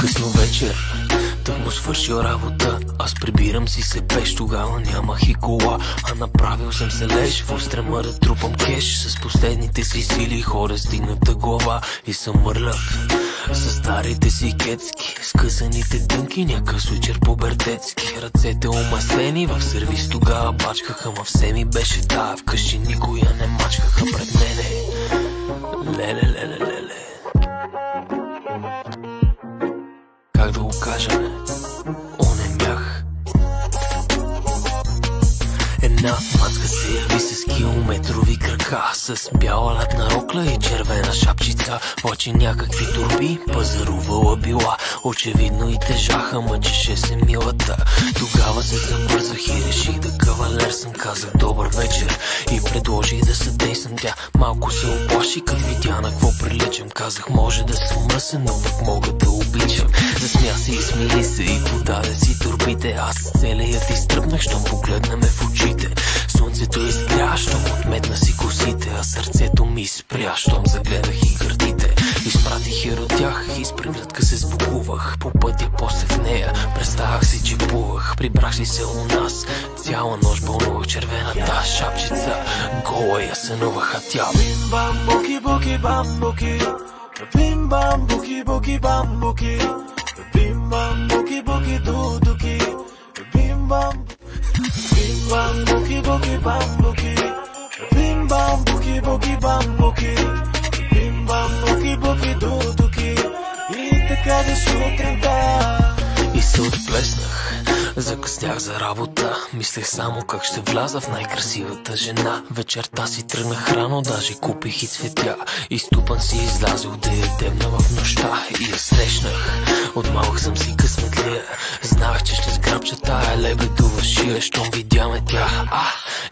Късно вечер, тък му свършил работа. Аз прибирам си се пеш, тогава нямах и кола, а направил съм се леш в стрема да трупам кеш. С последните си сили хора с дигната глава и съм мърлят с старите си кецки, скъсаните дънки, някакъв вечер побертецки. Ръцете омаслени в сервис тогава бачкаха, ма все ми беше тая, вкъщи никоя не мачкаха пред мене. Леле. Как да го кажа, не? Онен бях. Една мацка се яви с километрови крака, с бяла латна рокля и червена шапчица, очи някакви турби, пазарувала била. Очевидно и тежаха, мъчеше се милата. Тогава се забързах и реших да кавалер съм. Казах добър вечер и предложих да съдействам. Тя малко се оплаши, като видя на какво приличам. Казах може да съм мръсен, но пък мога да обичам. Засмя се и смили се и подаде си турбите. Аз целият изтръпнах, щом погледна ме в очите. Слънцето изгря, щом отметна си косите, а сърцето ми спря, щом загледах и гърдите. Изпратих я от тях и с прегледка се сбогувах. По пътя после в нея представах си, че плувах. Прибрах си се у нас, цяла нощ бълнувах. Червената шапчица гола я сънуваха тя. Бим бам буки буки бам буки, бим бам буки буки бам буки, бим бам буки буки дудуки, бим бам bam buki buki bam buki, bim bam buki buki bam buki, bim bam buki buki дудуки. И така до сутринта. И се отплеснах, закъснях за работа. Мислех само как ще вляза в най-красивата жена. Вечерта си тръгнах рано, даже купих и цветя. Изтупан си излязох да я темна в нощта. И я срещнах, от малък съм си късметлия. Знах, че ще сграбча тая лебедова шия. Щом видяме тя,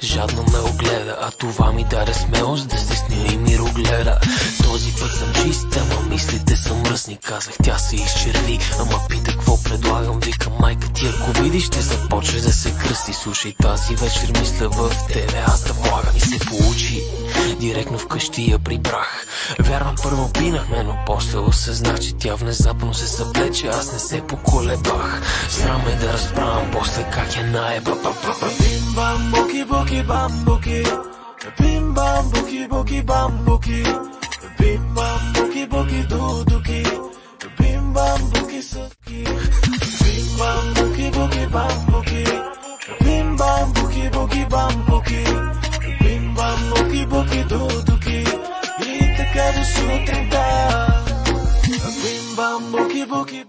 жадно ме огледа. А това ми даде смелост да стесня и мирогледа. Този път съм чист, ама мислите са мръсни. Казах, тя се изчерви, ама пита какво предлагам. Викам, майка ти ако видиш, ще започне да се кръсти. Слушай, тази вечер мисля в тебе, аз да влагам и се получи. Директно вкъщи я прибрах. Вярвам, първо пинахме, но после осъзнах, че тя внезапно се съблече. Аз не се поколебах. Срам е да разправям после как я наеба. Бим бам буки буки бам буки, бим бам буки буки бам буки, бим бам буки буки дудуки, бим бам буки съски, бим бам буки буки бам буки, бим бам буки буки бам буки, бим бам буки буки дудуки. И така до сутринта. Бим бам буки буки.